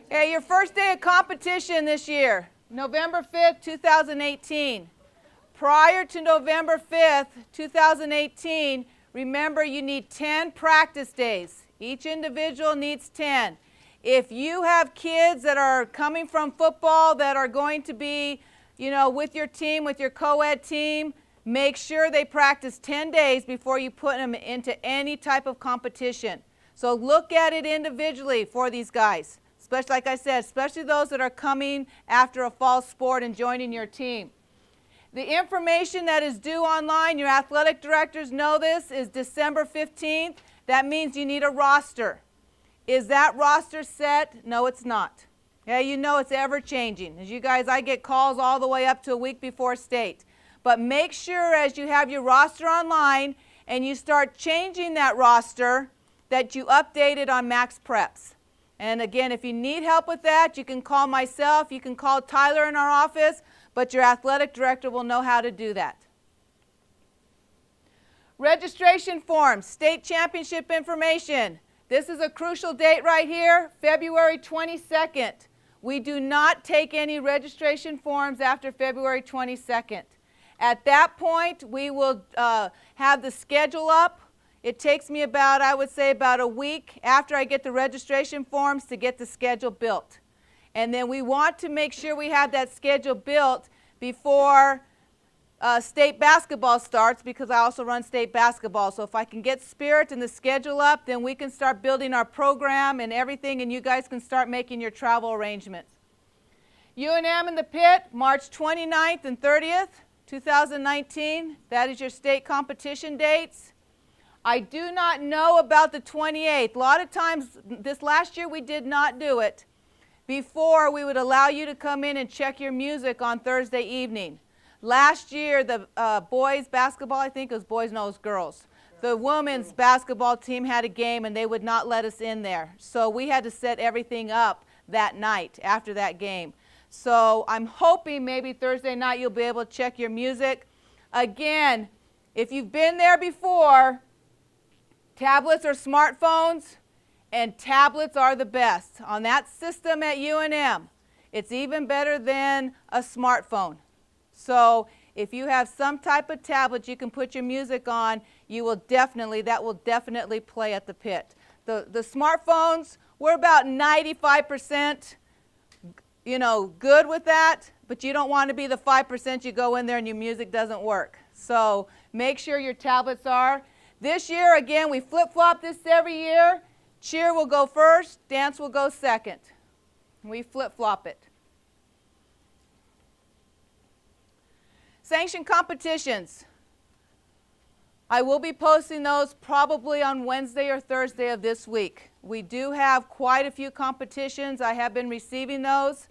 Okay, your first day of competition this year, November 5th, 2018. Prior to November 5th, 2018, remember you need 10 practice days. Each individual needs 10. If you have kids that are coming from football that are going to be, with your team, with your co-ed team, make sure they practice 10 days before you put them into any type of competition. So look at it individually for these guys, especially, like I said, especially those that are coming after a fall sport and joining your team. The information that is due online, your athletic directors know this, is December 15th. That means you need a roster. Is that roster set? No, it's not. Yeah, you know it's ever changing. As you guys, I get calls all the way up to a week before state. But make sure as you have your roster online and you start changing that roster that you update it on Max Preps. And again, if you need help with that, you can call myself, you can call Tyler in our office, but your athletic director will know how to do that. Registration forms, state championship information. This is a crucial date right here, February 22nd. We do not take any registration forms after February 22nd. At that point, we will have the schedule up. It takes me about, I would say, about a week after I get the registration forms to get the schedule built. And then we want to make sure we have that schedule built before state basketball starts, because I also run state basketball. So if I can get Spirit and the schedule up, then we can start building our program and everything, and you guys can start making your travel arrangements. UNM in the Pit, March 29th and 30th, 2019. That is your state competition dates. I do not know about the 28th. A lot of times, this last year we did not do it. Before, we would allow you to come in and check your music on Thursday evening. Last year, the boys basketball, I think it was boys, no, it was girls. The women's basketball team had a game and they would not let us in there. So we had to set everything up that night after that game. So I'm hoping maybe Thursday night you'll be able to check your music. Again, if you've been there before, tablets or smartphones, and tablets are the best. On that system at UNM, it's even better than a smartphone. So if you have some type of tablet you can put your music on, that will definitely play at the Pit. The smartphones, we're about 95% good with that, but you don't want to be the 5% you go in there and your music doesn't work. So make sure your tablets are. This year, again, we flip-flop this every year. Cheer will go first, dance will go second. We flip-flop it. Sanctioned competitions. I will be posting those probably on Wednesday or Thursday of this week. We do have quite a few competitions. I have been receiving those.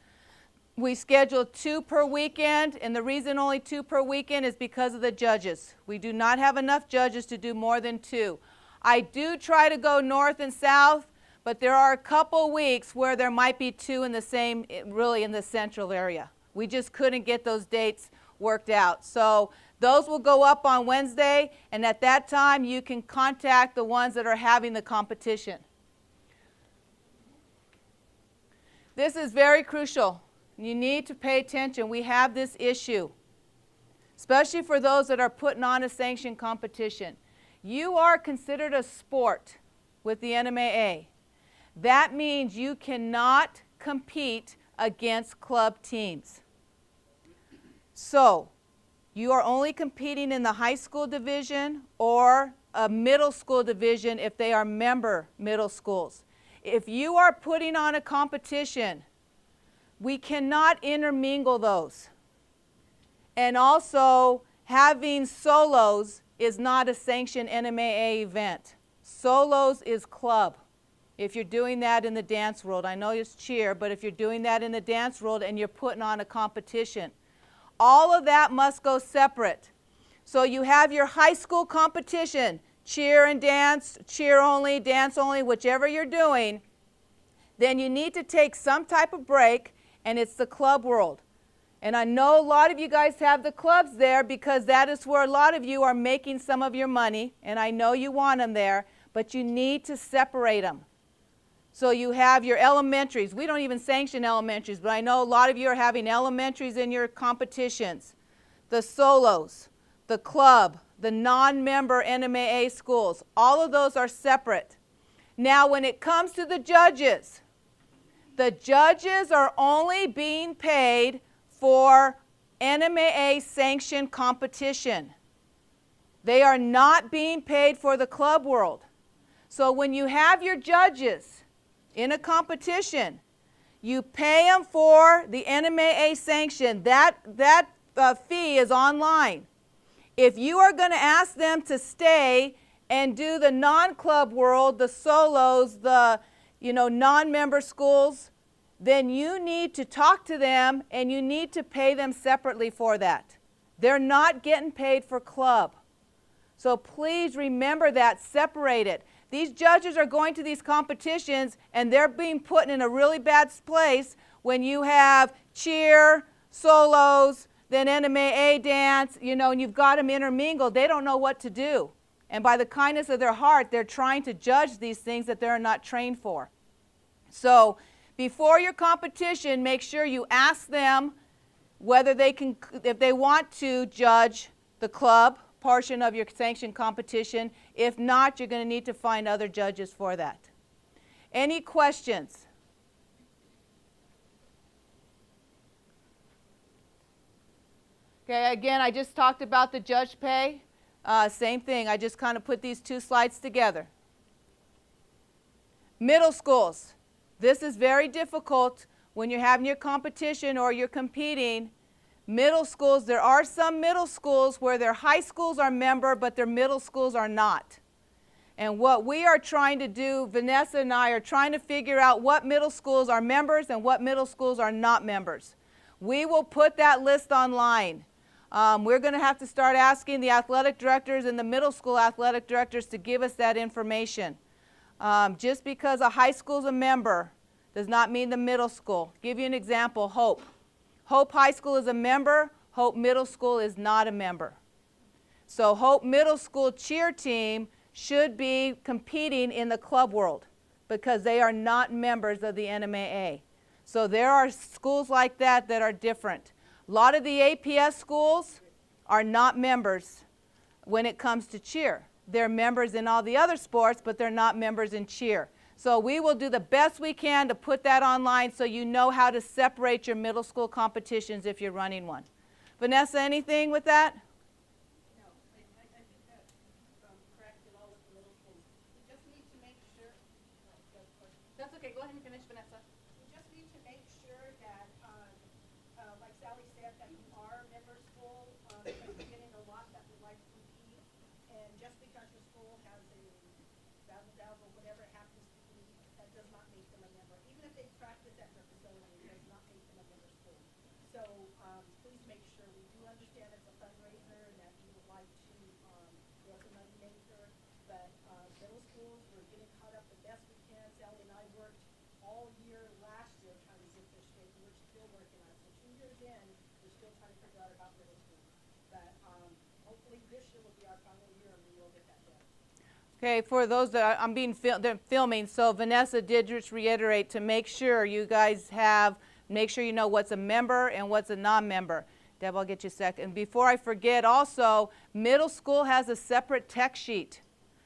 We schedule 2 per weekend, and the reason only 2 per weekend is because of the judges. We do not have enough judges to do more than 2. I do try to go north and south, but there are a couple weeks where there might be 2 in the same, really in the central area. We just couldn't get those dates worked out. So those will go up on Wednesday, and at that time you can contact the ones that are having the competition. This is very crucial. You need to pay attention. We have this issue, especially for those that are putting on a sanctioned competition. You are considered a sport with the NMAA. That means you cannot compete against club teams. So you are only competing in the high school division or a middle school division if they are member middle schools. If you are putting on a competition, we cannot intermingle those. And also, having solos is not a sanctioned NMAA event. Solos is club. If you're doing that in the dance world, I know it's cheer, but if you're doing that in the dance world and you're putting on a competition, all of that must go separate. So you have your high school competition, cheer and dance, cheer only, dance only, whichever you're doing. Then you need to take some type of break, and it's the club world. And I know a lot of you guys have the clubs there because that is where a lot of you are making some of your money, and I know you want them there, but you need to separate them. So you have your elementaries. We don't even sanction elementaries, but I know a lot of you are having elementaries in your competitions. The solos, the club, the non-member NMAA schools, all of those are separate. Now when it comes to the judges are only being paid for NMAA sanctioned competition. They are not being paid for the club world. So when you have your judges in a competition, you pay them for the NMAA sanction. That fee is online. If you are going to ask them to stay and do the non-club world, the solos, the non-member schools, then you need to talk to them and you need to pay them separately for that. They're not getting paid for club. So please remember that, separate it. These judges are going to these competitions and they're being put in a really bad place when you have cheer, solos, then NMAA dance, and you've got them intermingled. They don't know what to do. And by the kindness of their heart, they're trying to judge these things that they're not trained for. So before your competition, make sure you ask them whether they can, if they want to judge the club portion of your sanctioned competition. If not, you're going to need to find other judges for that. Any questions? Okay, again, I just talked about the judge pay. Same thing, I just kind of put these two slides together. Middle schools. This is very difficult when you're having your competition or you're competing. Middle schools, there are some middle schools where their high schools are member, but their middle schools are not. And what we are trying to do, Vanessa and I are trying to figure out what middle schools are members and what middle schools are not members. We will put that list online. We're going to have to start asking the athletic directors and the middle school athletic directors to give us that information. Just because a high school is a member does not mean the middle school. Give you an example, Hope. Hope High School is a member, Hope Middle School is not a member. So Hope Middle School cheer team should be competing in the club world because they are not members of the NMAA. So there are schools like that that are different. A lot of the APS schools are not members when it comes to cheer. They're members in all the other sports, but they're not members in cheer. So we will do the best we can to put that online so you know how to separate your middle school competitions if you're running one. Vanessa, anything with that? No, I think that's correct in all of the middle schools. We just need to make sure. That's okay. Go ahead and finish, Vanessa. We just need to make sure that, like Sally said, that you are a member school, because we're getting a lot that would like to compete. And just because your school has a razzle-dazzle, whatever it happens to be, that does not make them a member. Even if they practice at their facility, it does not make them a member school. So please make sure, we do understand it's a fundraiser and that you would like to be a money maker, but middle schools, we're getting caught up the best we can. Sally and I worked all year last year trying to get this straight, and we're still working on it. So 2 years in, we're still trying to figure out about middle school. But hopefully this year will be our final year and we will get that done. Okay, for those that I'm being they're filming, so Vanessa did just reiterate to make sure you guys make sure you know what's a member and what's a non-member. Deb, I'll get you a second. And before I forget, also, middle school has a separate tech sheet.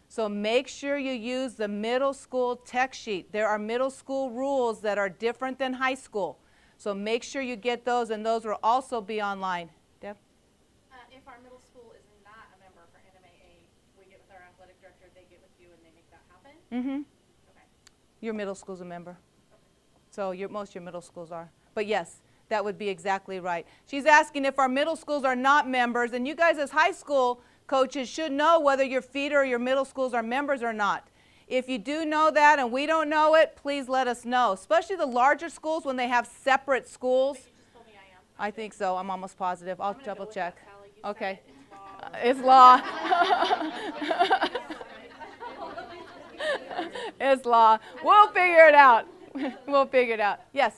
So make sure you use the middle school tech sheet. There are middle school rules that are different than high school. So make sure you get those, and those will also be online. Deb? If our middle school is not a member for NMAA, we get with our athletic director, they get with you, and they make that happen? Mm-hmm. Okay. Your middle school's a member. Okay. So most of your middle schools are. But yes, that would be exactly right. She's asking if our middle schools are not members, and you guys as high school coaches should know whether your feeder or your middle schools are members or not. If you do know that and we don't know it, please let us know. Especially the larger schools when they have separate schools. But you just told me I am. I think so. I'm almost positive. I'll I'm gonna double go with check. that, Sally. You Okay. said it's law. It's law. It's law. We'll figure it out. We'll figure it out. Yes?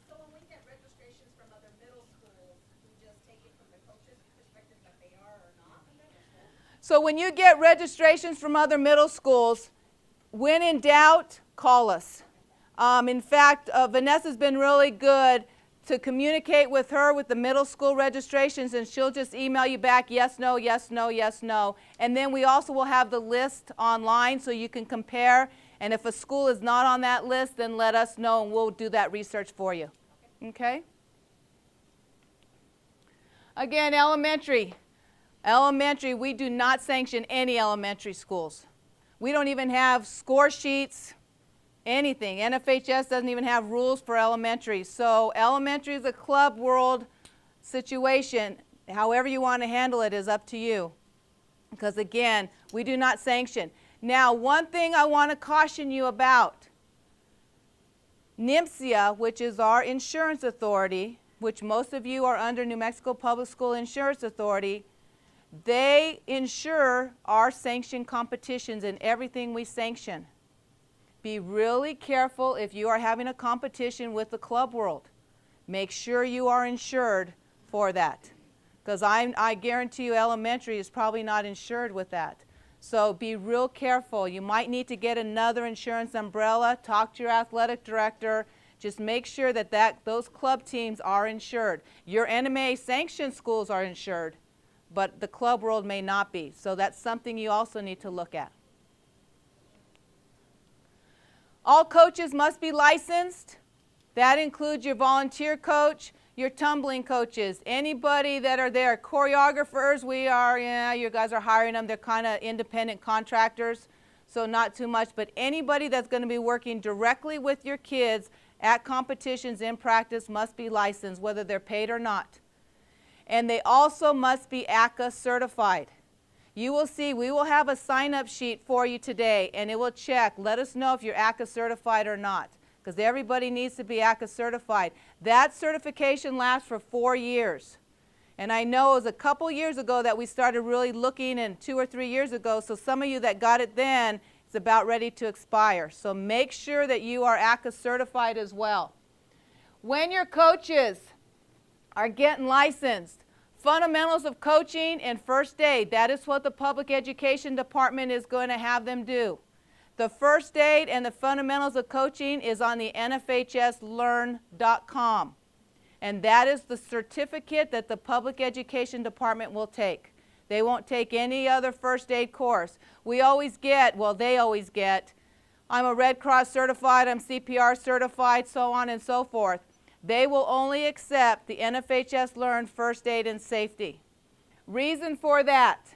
So when we get registrations from other middle schools, we just take it from the coaches' perspective that they are or not a member school? So when you get registrations from other middle schools, when in doubt, call us. In fact, Vanessa's been really good to communicate with her with the middle school registrations, and she'll just email you back yes, no, yes, no, yes, no. And then we also will have the list online so you can compare. And if a school is not on that list, then let us know and we'll do that research for you. Okay? Again, elementary. Elementary, we do not sanction any elementary schools. We don't even have score sheets, anything. NFHS doesn't even have rules for elementary. So elementary is a club world situation. However you want to handle it is up to you. Because again, we do not sanction. Now, one thing I want to caution you about. NMSIA, which is our insurance authority, which most of you are under New Mexico Public School Insurance Authority, they insure our sanctioned competitions and everything we sanction. Be really careful if you are having a competition with the club world. Make sure you are insured for that. Because I guarantee you elementary is probably not insured with that. So be real careful. You might need to get another insurance umbrella. Talk to your athletic director. Just make sure that those club teams are insured. Your NMA sanctioned schools are insured, but the club world may not be. So that's something you also need to look at. All coaches must be licensed. That includes your volunteer coach, your tumbling coaches, anybody that are there. Choreographers, you guys are hiring them. They're kind of independent contractors, so not too much. But anybody that's going to be working directly with your kids at competitions in practice must be licensed, whether they're paid or not. And they also must be ACA certified. You will see, we will have a sign-up sheet for you today, and it will check. Let us know if you're ACA certified or not, because everybody needs to be ACA certified. That certification lasts for 4 years. And I know it was a couple years ago that we started really looking, and 2 or 3 years ago, so some of you that got it then, it's about ready to expire. So make sure that you are ACA certified as well. When your coaches are getting licensed, fundamentals of coaching and first aid, that is what the public education department is going to have them do. The first aid and the fundamentals of coaching is on the nfhslearn.com. And that is the certificate that the public education department will take. They won't take any other first aid course. We always get, well, they always get, I'm a Red Cross certified, I'm CPR certified, so on and so forth. They will only accept the NFHS Learn First Aid and Safety. Reason for that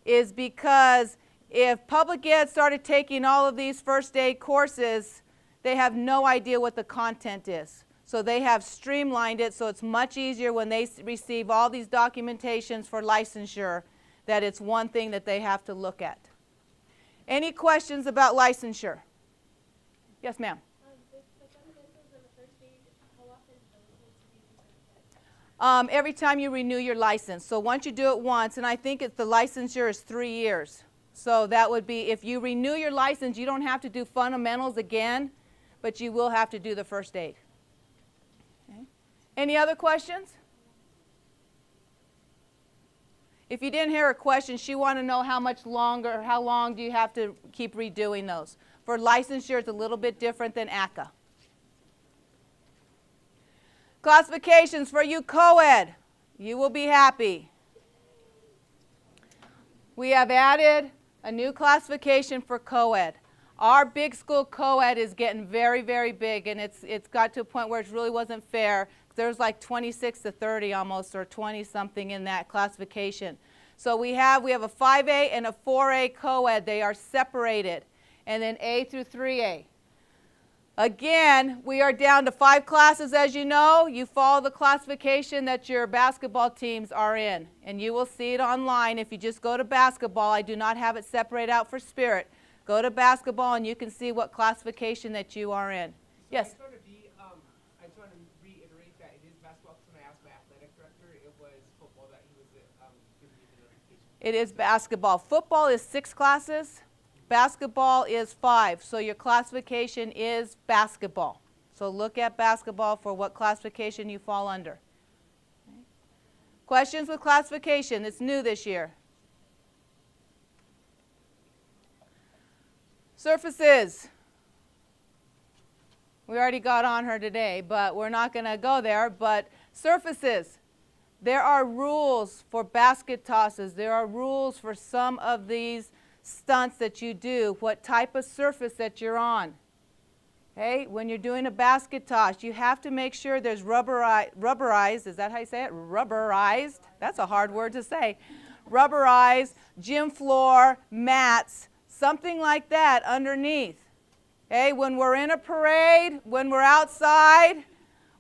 is because if public ed started taking all of these first aid courses, they have no idea what the content is. So they have streamlined it so it's much easier when they receive all these documentations for licensure that it's one thing that they have to look at. Any questions about licensure? Yes, ma'am. Every time you renew your license. So once you do it once, and I think the licensure is 3 years. So that would be, if you renew your license, you don't have to do fundamentals again, but you will have to do the first aid. Okay. Any other questions? If you didn't hear her question, she wanted to know how much longer, how long do you have to keep redoing those. For licensure, it's a little bit different than ACA. Classifications for you co-ed. You will be happy. We have added a new classification for co-ed. Our big school co-ed is getting very, very big, and it's got to a point where it really wasn't fair. There's like 26 to 30 almost, or 20 something in that classification. So we have a 5A and a 4A co-ed. They are separated, and then A through 3A. Again, we are down to 5 classes, as you know. You follow the classification that your basketball teams are in, and you will see it online. If you just go to basketball, I do not have it separated out for spirit. Go to basketball, and you can see what classification that you are in. Yes? I just want to reiterate that it is basketball, because when I asked my athletic director, it was football that he was giving me the notification. It is basketball. Football is 6 classes. Basketball is 5, so your classification is basketball. So look at basketball for what classification you fall under. Okay. Questions with classification? It's new this year. Surfaces. We already got on her today, but we're not going to go there. But surfaces. There are rules for basket tosses. There are rules for some of these stunts that you do, what type of surface that you're on. Okay? When you're doing a basket toss, you have to make sure there's rubberized, is that how you say it? Rubberized? That's a hard word to say. Rubberized, gym floor, mats, something like that underneath. Okay? When we're in a parade, when we're outside,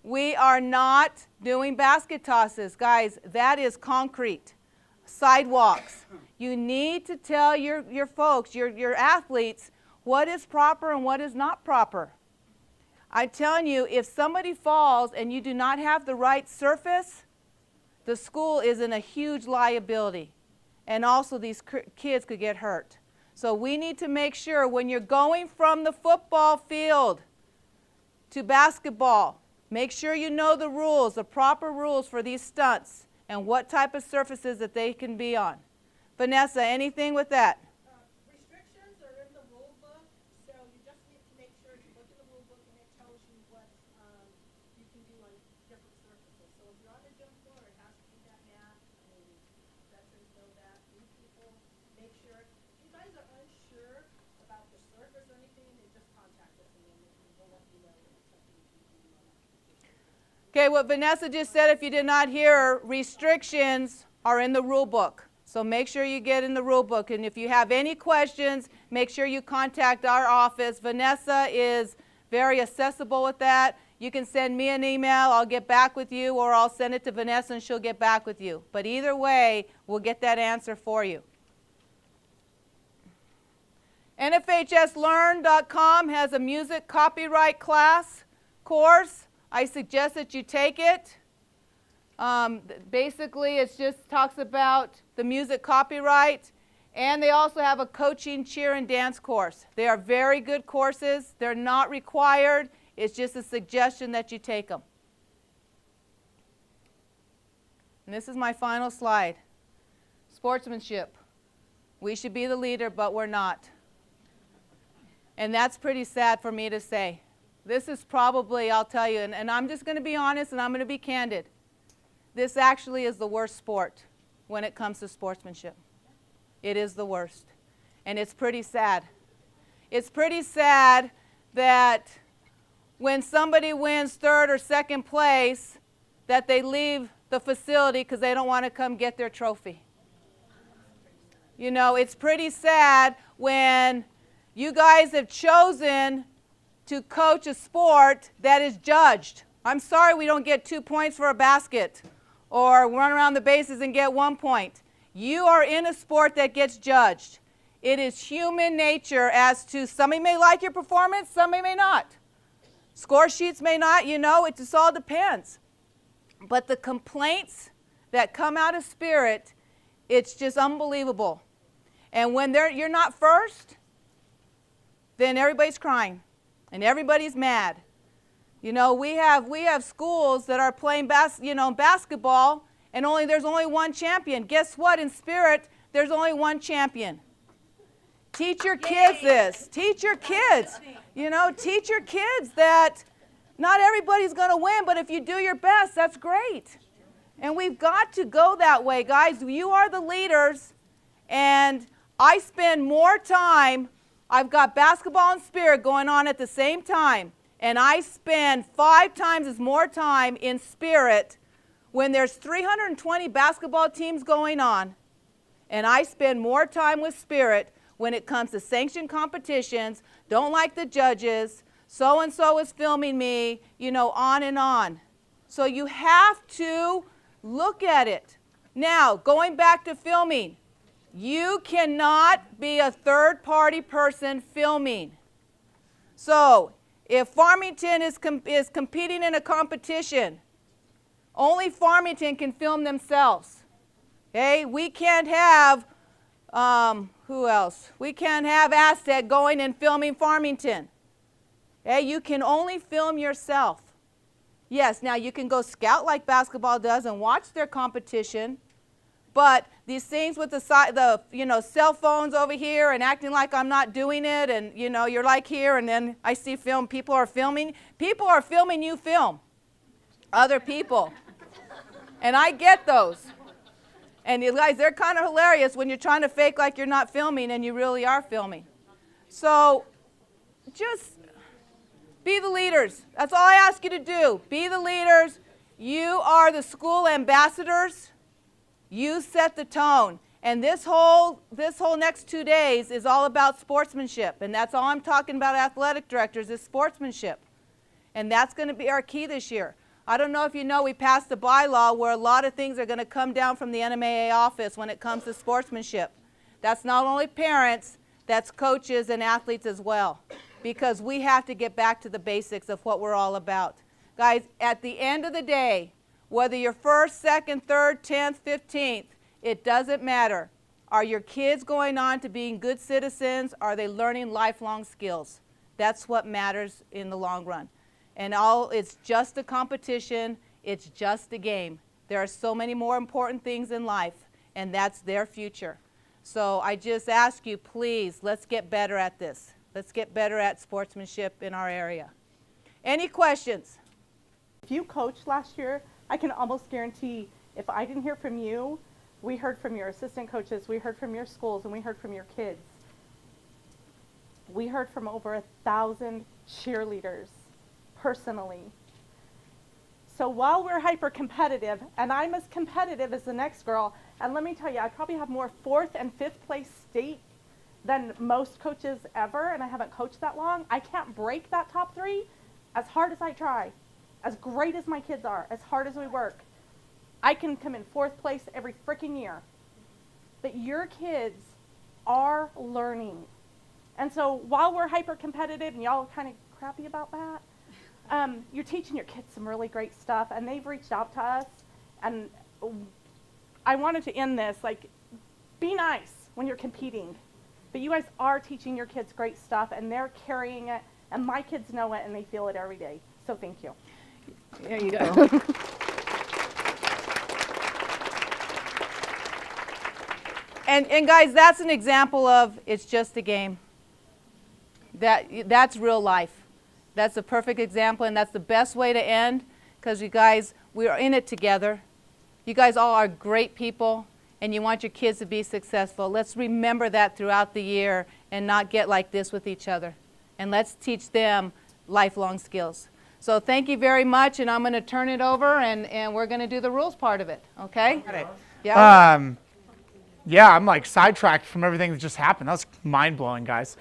we are not doing basket tosses. Guys, that is concrete. Sidewalks. You need to tell your folks, your athletes, what is proper and what is not proper. I'm telling you, if somebody falls and you do not have the right surface, the school is in a huge liability. And also these kids could get hurt. So we need to make sure when you're going from the football field to basketball, make sure you know the rules, the proper rules for these stunts and what type of surfaces that they can be on. Vanessa, anything with that? Restrictions are in the rule book, so you just need to make sure you look in the rule book and it tells you what you can do on different surfaces. So if you're on the gym floor, it has to be that mat. I mean, veterans know that. New people, make sure. If you guys are unsure about the surface or anything, then just contact us and then we'll let you know if it's something you can do on that. Okay, what Vanessa just said, if you did not hear, restrictions are in the rule book. So make sure you get in the rule book. And if you have any questions, make sure you contact our office. Vanessa is very accessible with that. You can send me an email, I'll get back with you, or I'll send it to Vanessa and she'll get back with you. But either way, we'll get that answer for you. NFHSlearn.com has a music copyright class course. I suggest that you take it. Basically, it just talks about the music copyright, and they also have a coaching, cheer, and dance course. They are very good courses. They're not required. It's just a suggestion that you take them. And this is my final slide. Sportsmanship. We should be the leader, but we're not. And that's pretty sad for me to say. This is probably, I'll tell you, and I'm just going to be honest and I'm going to be candid. This actually is the worst sport when it comes to sportsmanship. It is the worst. And it's pretty sad. It's pretty sad that when somebody wins third or second place, that they leave the facility because they don't want to come get their trophy. You know, it's pretty sad when you guys have chosen to coach a sport that is judged. I'm sorry we don't get 2 points for a basket or run around the bases and get 1 point. You are in a sport that gets judged. It is human nature as to somebody may like your performance, somebody may not. Score sheets may not, you know, it just all depends. But the complaints that come out of Spirit, it's just unbelievable. And when you're not first, then everybody's crying and everybody's mad. You know, we have schools that are playing basketball and there's only one champion. Guess what? In Spirit, there's only one champion. Teach your kids this. Teach your kids. You know, teach your kids that not everybody's going to win, but if you do your best, that's great. And we've got to go that way, guys. You are the leaders, and I spend more time. I've got basketball and Spirit going on at the same time, and I spend 5 times as more time in Spirit when there's 320 basketball teams going on, and I spend more time with Spirit when it comes to sanctioned competitions, don't like the judges, so-and-so is filming me, you know, on and on. So you have to look at it. Now, going back to filming, you cannot be a third-party person filming. So if Farmington is competing in a competition, only Farmington can film themselves. Okay? We can't have, who else? We can't have Aztec going and filming Farmington. Okay? You can only film yourself. Yes, now you can go scout like basketball does and watch their competition, But these things with the cell phones over here and acting like I'm not doing it, and you're like here, and then I see film. People are filming you film other people, and I get those. And you guys, they're kind of hilarious when you're trying to fake like you're not filming and you really are filming. So just be the leaders. That's all I ask you to do. Be the leaders. You are the school ambassadors. You set the tone. And this whole next 2 days is all about sportsmanship. And that's all I'm talking about, athletic directors, is sportsmanship. And that's going to be our key this year. I don't know if you know, we passed a bylaw where a lot of things are going to come down from the NMAA office when it comes to sportsmanship. That's not only parents, that's coaches and athletes as well. Because we have to get back to the basics of what we're all about. Guys, at the end of the day, whether you're 1st, 2nd, 3rd, 10th, 15th, it doesn't matter. Are your kids going on to being good citizens? Are they learning lifelong skills? That's what matters in the long run. And it's just a competition. It's just a game. There are so many more important things in life, and that's their future. So I just ask you, please, let's get better at this. Let's get better at sportsmanship in our area. Any questions? If you coached last year, I can almost guarantee if I didn't hear from you, we heard from your assistant coaches, we heard from your schools, and we heard from your kids. We heard from over 1,000 cheerleaders personally. So while we're hyper competitive, and I'm as competitive as the next girl, and let me tell you, I probably have more 4th and 5th place state than most coaches ever, and I haven't coached that long. I can't break that top 3 as hard as I try, as great as my kids are, as hard as we work. I can come in 4th place every freaking year. But your kids are learning. And so while we're hyper competitive and y'all are kind of crappy about that, you're teaching your kids some really great stuff, and they've reached out to us. And I wanted to end this, like, be nice when you're competing. But you guys are teaching your kids great stuff, and they're carrying it, and my kids know it, and they feel it every day. So thank you. There you go. And guys, that's an example of it's just a game. That's real life. That's a perfect example, and that's the best way to end, because you guys, we are in it together. You guys all are great people, and you want your kids to be successful. Let's remember that throughout the year and not get like this with each other. And let's teach them lifelong skills. So thank you very much, and I'm going to turn it over, and we're going to do the rules part of it, okay? Yeah. Yeah, I'm like sidetracked from everything that just happened. That was mind-blowing, guys.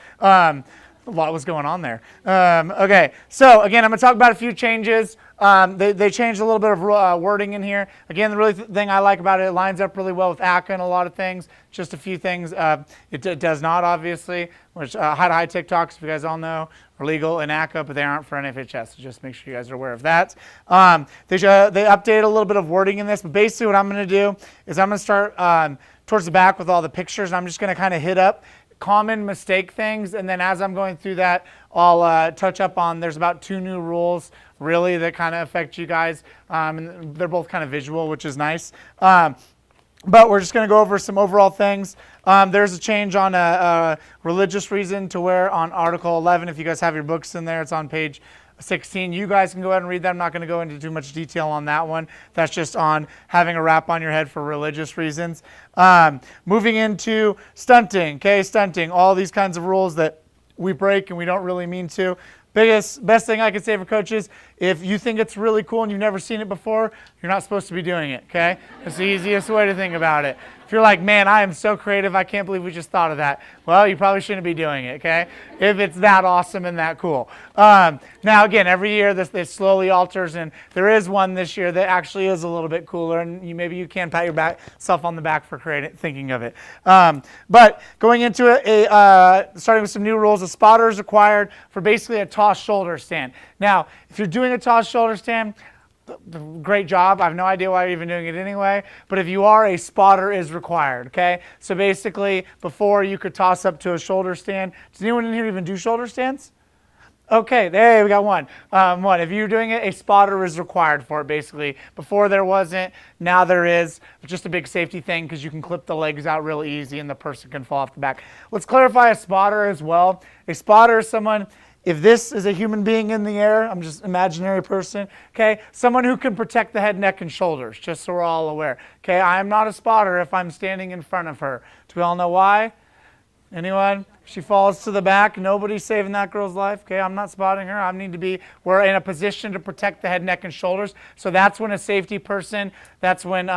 A lot was going on there. Okay, so again, I'm going to talk about a few changes. They changed a little bit of wording in here. Again, the really thing I like about it, it lines up really well with ACCA and a lot of things. Just a few things. It does not, obviously, which high-to-high TikToks, if you guys all know, are legal in ACCA, but they aren't for NFHS. So just make sure you guys are aware of that. They updated a little bit of wording in this, but basically what I'm going to do is I'm going to start towards the back with all the pictures, and I'm just going to kind of hit up common mistake things, and then as I'm going through that, I'll touch up on, there's about 2 new rules really that kind of affect you guys, and they're both kind of visual, which is nice. But we're just going to go over some overall things. There's a change on a religious reason to wear on Article 11. If you guys have your books in there, it's on page 16. You guys can go ahead and read that. I'm not going to go into too much detail on that one. That's just on having a wrap on your head for religious reasons. Moving into stunting. Okay, stunting. All these kinds of rules that we break and we don't really mean to. Best thing I can say for coaches, if you think it's really cool and you've never seen it before, you're not supposed to be doing it, okay? That's the easiest way to think about it. If you're like, man, I am so creative, I can't believe we just thought of that. Well, you probably shouldn't be doing it, okay? If it's that awesome and that cool. Now, again, every year this slowly alters, and there is one this year that actually is a little bit cooler, and maybe you can pat yourself on the back for thinking of it. But going into it, starting with some new rules, a spotter is required for basically a toss shoulder stand. Now, if you're doing a toss shoulder stand, great job. I have no idea why you're even doing it anyway. But if you are, a spotter is required, okay? So basically, before you could toss up to a shoulder stand. Does anyone in here even do shoulder stands? Okay, there we got one. One, if you're doing it, a spotter is required for it, basically. Before there wasn't, now there is. It's just a big safety thing because you can clip the legs out real easy and the person can fall off the back. Let's clarify a spotter as well. A spotter is someone, if this is a human being in the air, I'm just imaginary person, okay? Someone who can protect the head, neck, and shoulders, just so we're all aware. Okay, I am not a spotter if I'm standing in front of her. Do we all know why? Anyone? She falls to the back. Nobody's saving that girl's life. Okay, I'm not spotting her. I need to be, we're in a position to protect the head, neck, and shoulders. So that's when a safety person, that's when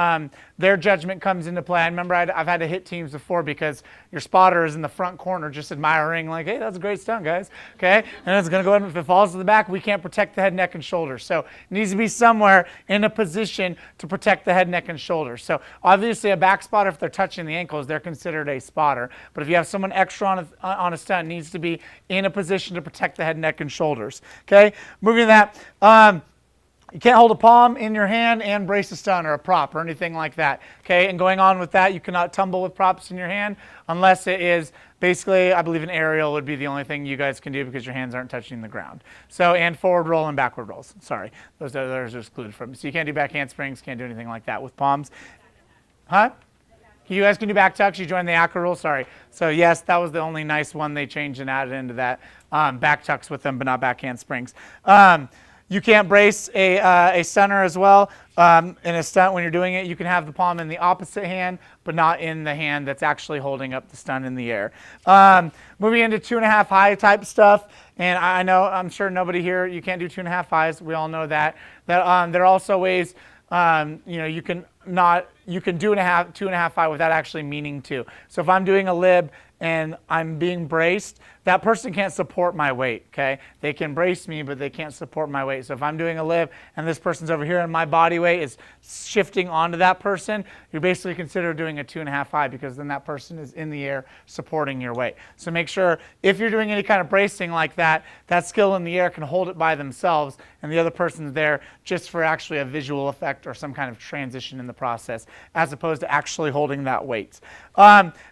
their judgment comes into play. I remember I've had to hit teams before because your spotter is in the front corner just admiring, like, hey, that's a great stunt, guys. Okay, and it's going to go ahead, if it falls to the back, we can't protect the head, neck, and shoulders. So it needs to be somewhere in a position to protect the head, neck, and shoulders. So obviously a back spotter, if they're touching the ankles, they're considered a spotter. But if you have someone extra on a stunt, needs to be in a position to protect the head, neck, and shoulders. Okay, moving to that. You can't hold a palm in your hand and brace a stunt or a prop or anything like that. Okay, and going on with that, you cannot tumble with props in your hand unless it is basically, I believe an aerial would be the only thing you guys can do because your hands aren't touching the ground. So, and forward roll and backward rolls. Sorry, those are excluded from. So you can't do back handsprings, can't do anything like that with palms. Huh? You guys can do back tucks. You joined the ACRA rule. Sorry. So yes, that was the only nice one they changed and added into that. Back tucks with them, but not back handsprings. You can't brace a stunner as well. In a stunt, when you're doing it, you can have the palm in the opposite hand, but not in the hand that's actually holding up the stunt in the air. Moving into 2.5 high type stuff, and I'm sure nobody here, you can't do 2.5 highs. We all know that. There are also ways, you can do 2.5 high without actually meaning to. So if I'm doing a lib and I'm being braced, that person can't support my weight, okay? They can brace me, but they can't support my weight. So if I'm doing a lib and this person's over here and my body weight is shifting onto that person, you're basically considered doing a 2.5 high because then that person is in the air supporting your weight. So make sure if you're doing any kind of bracing like that, that skill in the air can hold it by themselves and the other person's there just for actually a visual effect or some kind of transition in the process as opposed to actually holding that weight.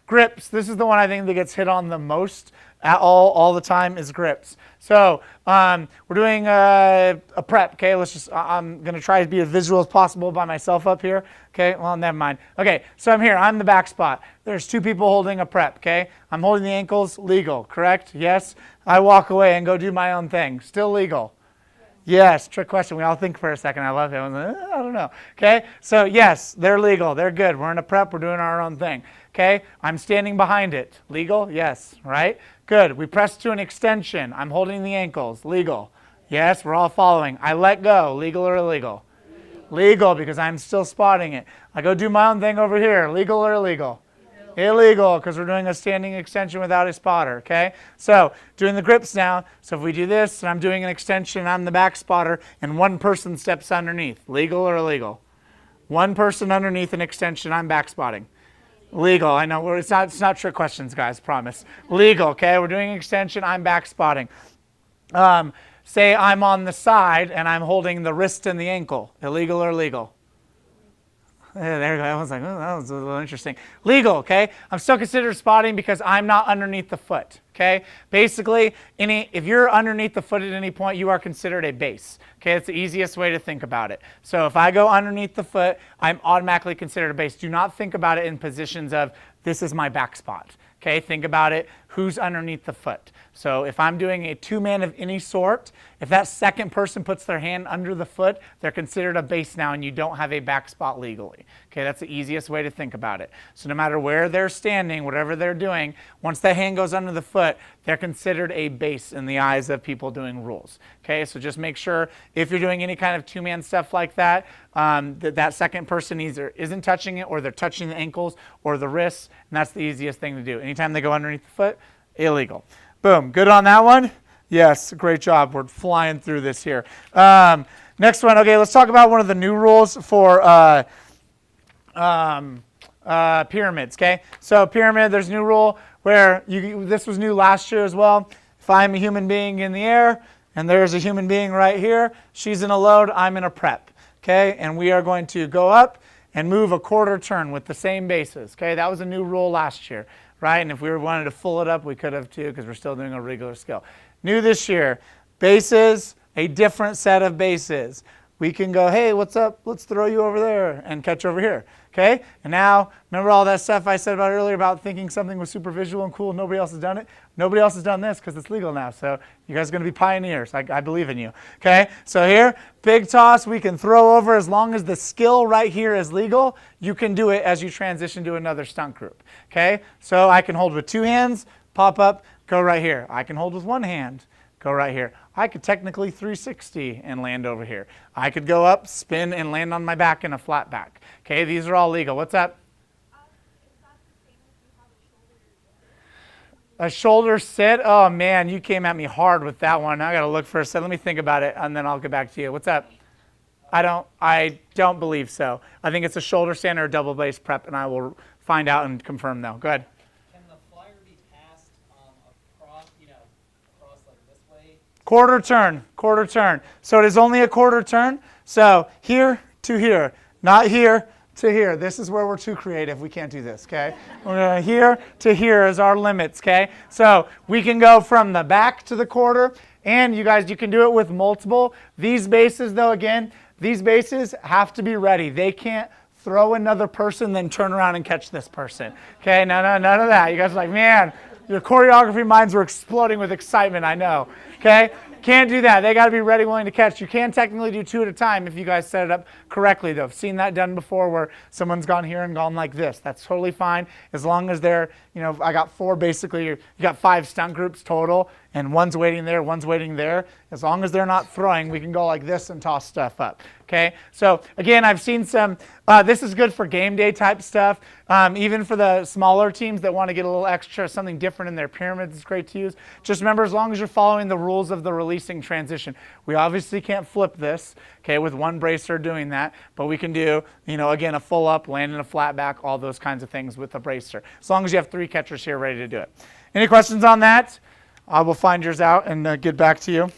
Grips, this is the one I think that gets hit on the most all the time is grips. So we're doing a prep, okay? I'm going to try to be as visual as possible by myself up here, okay? Well, never mind. Okay, so I'm here. I'm the back spot. There's two people holding a prep, okay? I'm holding the ankles, legal, correct? Yes? I walk away and go do my own thing. Still legal? Yes, trick question. We all think for a second. I love it. I don't know. Okay, so yes, they're legal. They're good. We're in a prep. We're doing our own thing. Okay, I'm standing behind it. Legal? Yes, right? Good. We press to an extension. I'm holding the ankles. Legal? Yes, we're all following. I let go. Legal or illegal? Legal, because I'm still spotting it. I go do my own thing over here. Legal or illegal? Illegal, because we're doing a standing extension without a spotter, okay? So, doing the grips now. So if we do this, and I'm doing an extension, I'm the back spotter, and one person steps underneath. Legal or illegal? One person underneath an extension, I'm back spotting. Legal, I know, it's not trick questions, guys, promise. Legal, okay? We're doing an extension, I'm back spotting. Say I'm on the side, and I'm holding the wrist and the ankle. Illegal or legal? Yeah, there you go. I was like, oh, that was a little interesting. Legal, okay? I'm still considered spotting because I'm not underneath the foot, okay? Basically, if you're underneath the foot at any point, you are considered a base, okay? That's the easiest way to think about it. So if I go underneath the foot, I'm automatically considered a base. Do not think about it in positions of this is my back spot, okay? Think about it, who's underneath the foot. So if I'm doing a two-man of any sort, if that second person puts their hand under the foot, they're considered a base now and you don't have a back spot legally. Okay, that's the easiest way to think about it. So no matter where they're standing, whatever they're doing, once that hand goes under the foot, they're considered a base in the eyes of people doing rules. Okay, so just make sure if you're doing any kind of two-man stuff like that, that second person either isn't touching it or they're touching the ankles or the wrists, and that's the easiest thing to do. Anytime they go underneath the foot, illegal. Boom, good on that one? Yes, great job. We're flying through this here. Next one, okay, let's talk about one of the new rules for pyramids, okay? So pyramid, there's a new rule where this was new last year as well. If I'm a human being in the air and there's a human being right here, she's in a load, I'm in a prep, okay? And we are going to go up and move a quarter turn with the same bases, okay? That was a new rule last year. Right? And if we wanted to full it up, we could have too, because we're still doing a regular skill. New this year, Bases, a different set of bases. We can go, hey, what's up? Let's throw you over there and catch over here. Okay? And now, remember all that stuff I said about earlier about thinking something was super visual and cool, nobody else has done it? Nobody else has done this because it's legal now. So you guys are going to be pioneers. I believe in you. Okay? So here, big toss, we can throw over as long as the skill right here is legal. You can do it as you transition to another stunt group. Okay? So I can hold with 2 hands, pop up, go right here. I can hold with 1 hand, go right here. I could technically 360 and land over here. I could go up, spin, and land on my back in a flat back. Okay, these are all legal. What's that? A shoulder sit? Oh man, you came at me hard with that one. I got to look for a second. Let me think about it, and then I'll get back to you. What's that? I don't believe so. I think it's a shoulder stand or a double base prep, and I will find out and confirm though. Go ahead. Can the flyer be passed across, across like this way? Quarter turn, quarter turn. So it is only a quarter turn. So here to here, not here to here. This is where we're too creative. We can't do this, okay? We're going here to here is our limits, okay? So we can go from the back to the quarter, and you guys, you can do it with multiple. These bases, though, again, these bases have to be ready. They can't throw another person, then turn around and catch this person. Okay, no, none of that. You guys are like, man, your choreography minds were exploding with excitement, I know. Okay, can't do that. They got to be ready, willing to catch. You can technically do 2 at a time if you guys set it up correctly, though. I've seen that done before where someone's gone here and gone like this. That's totally fine as long as they're, I got 4 basically. You got 5 stunt groups total, and one's waiting there, one's waiting there. As long as they're not throwing, we can go like this and toss stuff up. Okay, so again, I've seen some, this is good for game day type stuff. Even for the smaller teams that want to get a little extra, something different in their pyramids, it's great to use. Just remember, as long as you're following the rules of the releasing transition. We obviously can't flip this, okay, with 1 bracer doing that, but we can do, again, a full up, land in a flat back, all those kinds of things with a bracer. As long as you have 3 catchers here ready to do it. Any questions on that? I will find yours out and get back to you.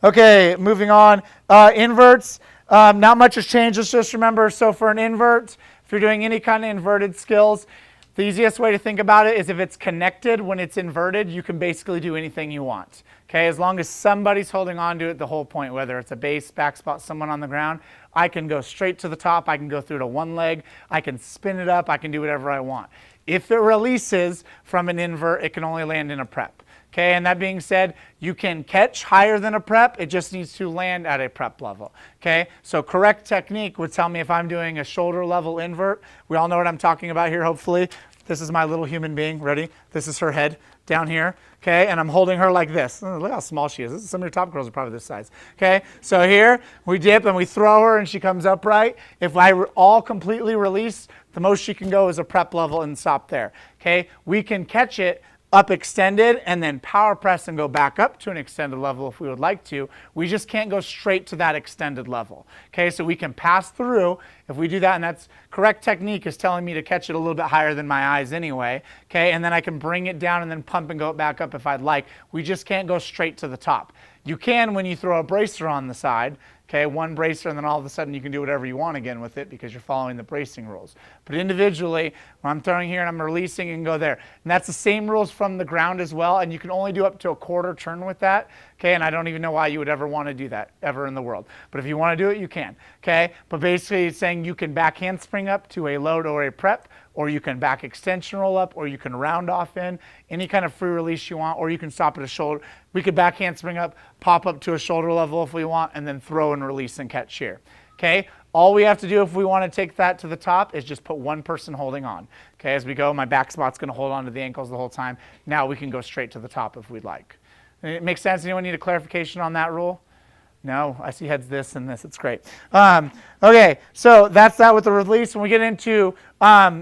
Okay, moving on. Inverts, not much has changed. Let's just remember, so for an invert, if you're doing any kind of inverted skills, the easiest way to think about it is if it's connected when it's inverted, you can basically do anything you want. Okay, as long as somebody's holding on to it the whole point, whether it's a base, back spot, someone on the ground, I can go straight to the top, I can go through to 1 leg, I can spin it up, I can do whatever I want. If it releases from an invert, it can only land in a prep. Okay, and that being said, you can catch higher than a prep, it just needs to land at a prep level. Okay, so correct technique would tell me if I'm doing a shoulder level invert. We all know what I'm talking about here, hopefully. This is my little human being, ready? This is her head down here, okay, and I'm holding her like this. Oh, look how small she is. Some of your top girls are probably this size. Okay, so here we dip and we throw her and she comes upright. If I all completely release, the most she can go is a prep level and stop there. Okay, we can catch it up extended and then power press and go back up to an extended level if we would like to. We just can't go straight to that extended level. Okay, so we can pass through if we do that, and that's correct technique is telling me to catch it a little bit higher than my eyes anyway. Okay, and then I can bring it down and then pump and go back up if I'd like. We just can't go straight to the top. You can when you throw a bracer on the side. Okay, 1 bracer, and then all of a sudden you can do whatever you want again with it because you're following the bracing rules. But individually, when I'm throwing here and I'm releasing and go there. And that's the same rules from the ground as well, and you can only do up to a quarter turn with that. Okay, and I don't even know why you would ever want to do that ever in the world. But if you want to do it, you can. Okay, but basically it's saying you can back handspring up to a load or a prep, or you can back extension roll up, or you can round off in, any kind of free release you want, or you can stop at a shoulder. We could back handspring up, pop up to a shoulder level if we want, and then throw and release and catch here. Okay, all we have to do if we want to take that to the top is just put 1 person holding on. Okay, as we go, my back spot's going to hold on to the ankles the whole time. Now we can go straight to the top if we'd like. It makes sense? Anyone need a clarification on that rule? No, I see heads this and this. It's great. Okay, so that's that with the release. When we get into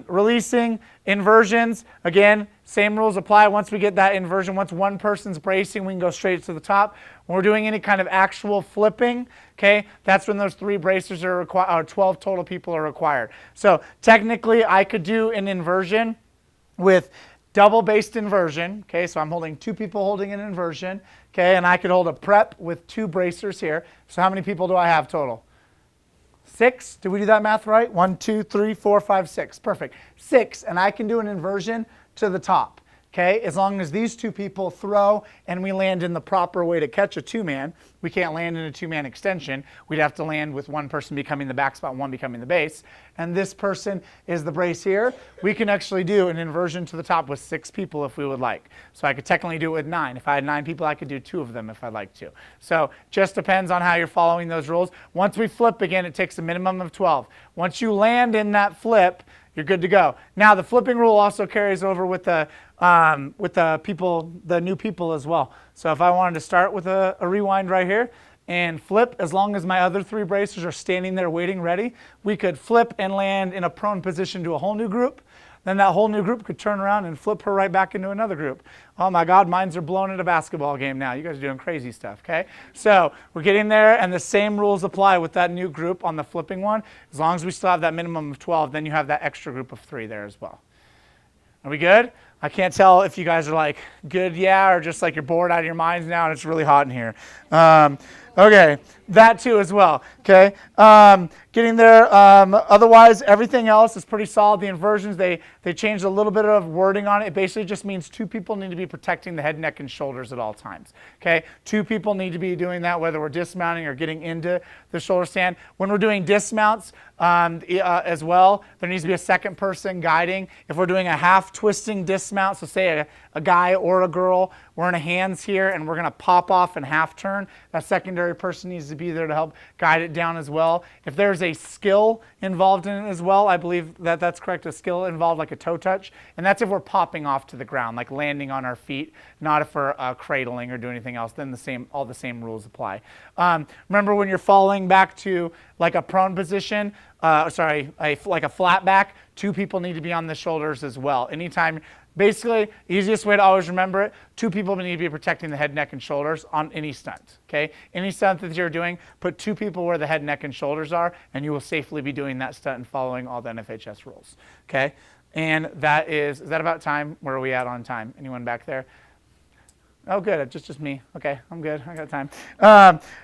releasing inversions, again, same rules apply. Once we get that inversion, once 1 person's bracing, we can go straight to the top. When we're doing any kind of actual flipping, okay, that's when those 3 bracers are required, or 12 total people are required. So technically, I could do an inversion with double-based inversion. Okay, so I'm holding 2 people holding an inversion. Okay, and I could hold a prep with 2 bracers here. So how many people do I have total? 6? Did we do that math right? 1, 2, 3, 4, 5, 6. Perfect. 6, and I can do an inversion to the top. Okay, as long as these two people throw and we land in the proper way to catch a two-man, we can't land in a two-man extension. We'd have to land with one person becoming the back spot and one becoming the base. And this person is the brace here. We can actually do an inversion to the top with 6 people if we would like. So I could technically do it with 9. If I had 9 people, I could do 2 of them if I'd like to. So just depends on how you're following those rules. Once we flip again, it takes a minimum of 12. Once you land in that flip, you're good to go. Now the flipping rule also carries over with the people, the new people as well. So if I wanted to start with a rewind right here and flip, as long as my other 3 bracers are standing there waiting ready, we could flip and land in a prone position to a whole new group. Then that whole new group could turn around and flip her right back into another group. Oh my God, minds are blown at a basketball game now. You guys are doing crazy stuff, okay? So we're getting there, and the same rules apply with that new group on the flipping one. As long as we still have that minimum of 12, then you have that extra group of 3 there as well. Are we good? I can't tell if you guys are like, good, yeah, or just like you're bored out of your minds now and it's really hot in here. Okay, that too as well, okay? Getting there. Otherwise, everything else is pretty solid. The inversions, they changed a little bit of wording on it. It basically just means 2 people need to be protecting the head, neck, and shoulders at all times, okay? 2 people need to be doing that whether we're dismounting or getting into the shoulder stand. When we're doing dismounts as well, there needs to be a second person guiding. If we're doing a half twisting dismount, so say a guy or a girl, we're in a hands here and we're going to pop off and half turn, that secondary person needs to be there to help guide it down as well. If there's a skill involved in it as well, I believe that that's correct, a skill involved like a toe touch, and that's if we're popping off to the ground, like landing on our feet, not if we're cradling or doing anything else, then all the same rules apply. Remember when you're falling back to like a prone position, like a flat back, 2 people need to be on the shoulders as well. Anytime, basically, easiest way to always remember it, 2 people need to be protecting the head, neck, and shoulders on any stunt, okay? Any stunt that you're doing, put 2 people where the head, neck, and shoulders are, and you will safely be doing that stunt and following all the NFHS rules, okay? And is that about time? Where are we at on time? Anyone back there? Oh, good. Just me. Okay, I'm good. I got time.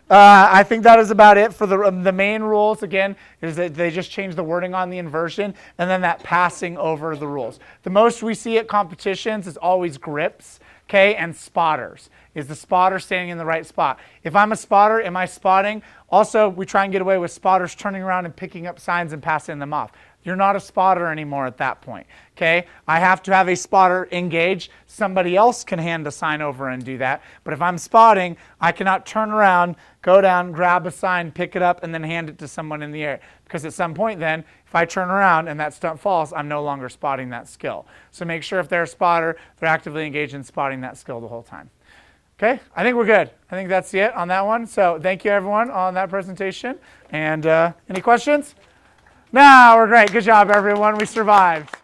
I think that is about it for the main rules. Again, is that they just changed the wording on the inversion and then that passing over the rules. The most we see at competitions is always grips, okay, and spotters. Is the spotter standing in the right spot? If I'm a spotter, am I spotting? Also, we try and get away with spotters turning around and picking up signs and passing them off. You're not a spotter anymore at that point, okay? I have to have a spotter engaged. Somebody else can hand a sign over and do that. But if I'm spotting, I cannot turn around, go down, grab a sign, pick it up, and then hand it to someone in the air. Because at some point then, if I turn around and that stunt falls, I'm no longer spotting that skill. So make sure if they're a spotter, they're actively engaged in spotting that skill the whole time. Okay, I think we're good. I think that's it on that one. So thank you everyone on that presentation. And any questions? No, we're great. Good job, everyone. We survived.